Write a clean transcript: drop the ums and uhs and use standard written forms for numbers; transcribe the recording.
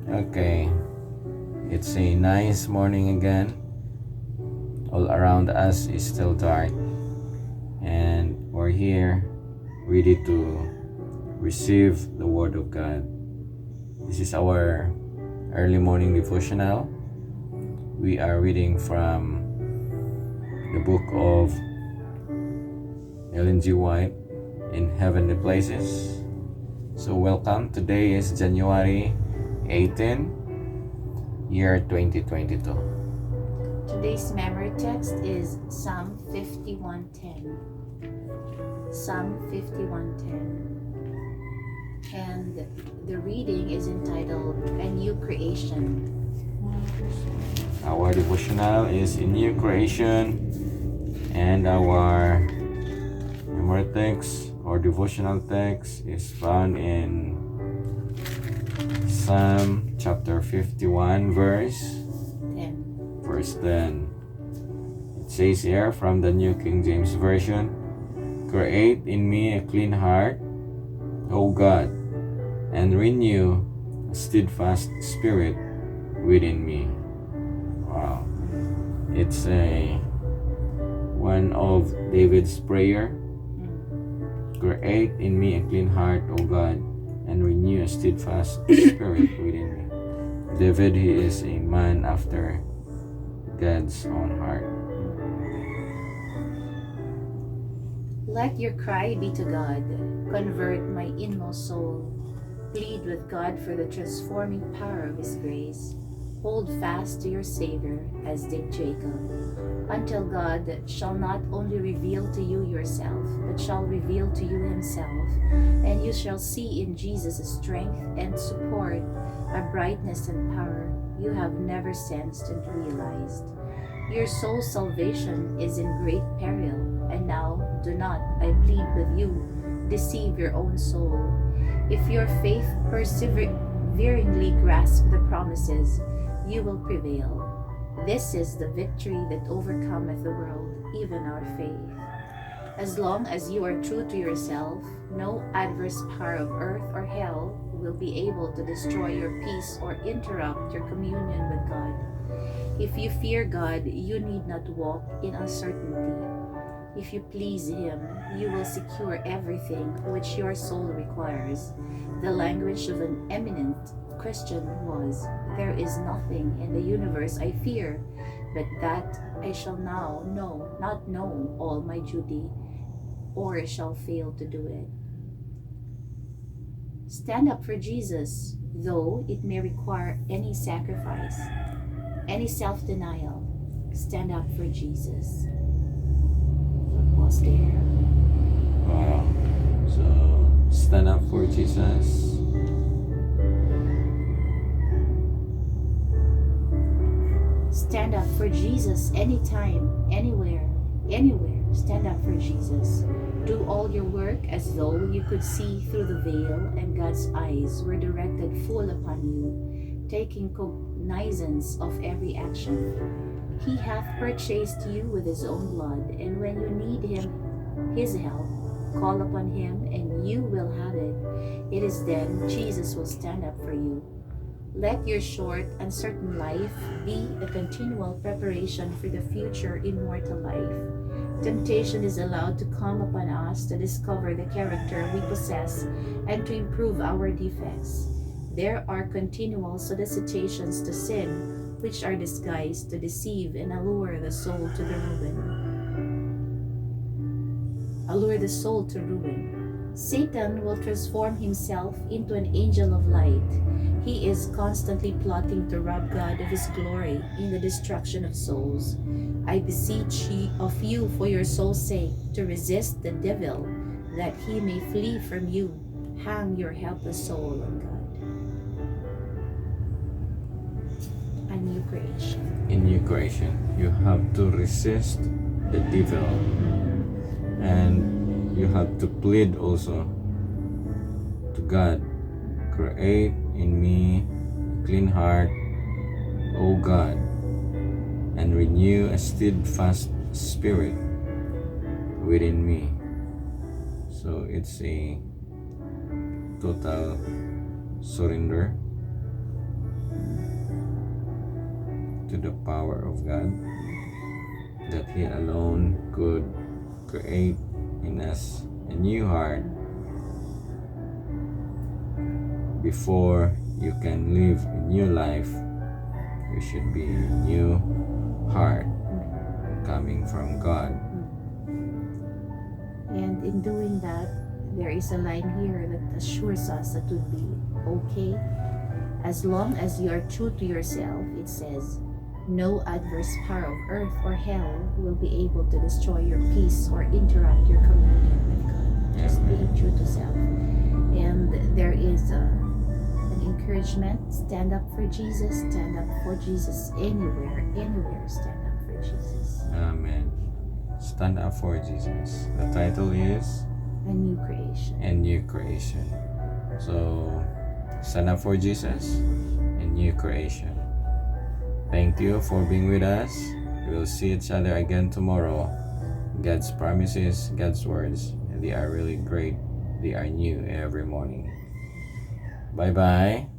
Okay, it's a nice morning again. All around us is still dark, and we're here ready to receive the Word of God. This is our early morning devotional. We are reading from the book of Ellen G. White in Heavenly Places. So welcome. Today is January 18, year 2022. Today's memory text is Psalm 51:10. Psalm 51:10. And the reading is entitled A New Creation. Our devotional is a new creation, and our memory text or devotional text is found in Psalm chapter 51 verse 10. It says here from the New King James Version, "Create in me a clean heart, O God, and renew a steadfast spirit within me." Wow. It's one of David's prayer. Create in me a clean heart, O God, and renew a steadfast spirit within me. David, he is a man after God's own heart. Let your cry be to God. Convert my inmost soul. Plead with God for the transforming power of His grace. Hold fast to your Saviour, as did Jacob, until God shall not only reveal to you yourself, but shall reveal to you Himself, and you shall see in Jesus a strength and support, a brightness and power you have never sensed and realized. Your soul's salvation is in great peril, and now do not, I plead with you, deceive your own soul. If your faith perseveringly grasp the promises, you will prevail. This is the victory that overcometh the world, even our faith. As long as you are true to yourself, no adverse power of earth or hell will be able to destroy your peace or interrupt your communion with God. If you fear God, you need not walk in uncertainty. If you please Him, you will secure everything which your soul requires. The language of an eminent Christian was, "There is nothing in the universe I fear, but that I shall now not know all my duty, or shall fail to do it." Stand up for Jesus, though it may require any sacrifice, any self-denial. Stand up for Jesus. Pause there. Wow. So stand up for Jesus. Stand up for Jesus anytime, anywhere. Stand up for Jesus. Do all your work as though you could see through the veil and God's eyes were directed full upon you, taking cognizance of every action. He hath purchased you with His own blood, and when you need His help, call upon Him and you will have it. It is then Jesus will stand up for you. Let your short, uncertain life be a continual preparation for the future immortal life. Temptation is allowed to come upon us to discover the character we possess and to improve our defects. There are continual solicitations to sin, which are disguised to deceive and allure the soul to ruin. Satan will transform himself into an angel of light. He is constantly plotting to rob God of His glory in the destruction of souls. I beseech of you for your soul's sake to resist the devil, that he may flee from you. Hang your helpless soul on God. A new creation. In new creation, you have to resist the devil, and you have to plead also to God. Create in me a clean heart, O God, and renew a steadfast spirit within me. So it's a total surrender to the power of God, that He alone could create in us a new heart. Before you can live a new life, you should be a new heart coming from God. And in doing that, there is a line here that assures us that would be okay. As long as you are true to yourself, it says, no adverse power of earth or hell will be able to destroy your peace or interrupt your communion with God. Just being true to self. And there is an encouragement. Stand up for Jesus. Stand up for Jesus anywhere. Stand up for Jesus. Amen. Stand up for Jesus. The title is A New Creation. A New Creation. So, stand up for Jesus, a new creation. Thank you for being with us. We will see each other again tomorrow. God's promises, God's words, and they are really great. They are new every morning. Bye-bye.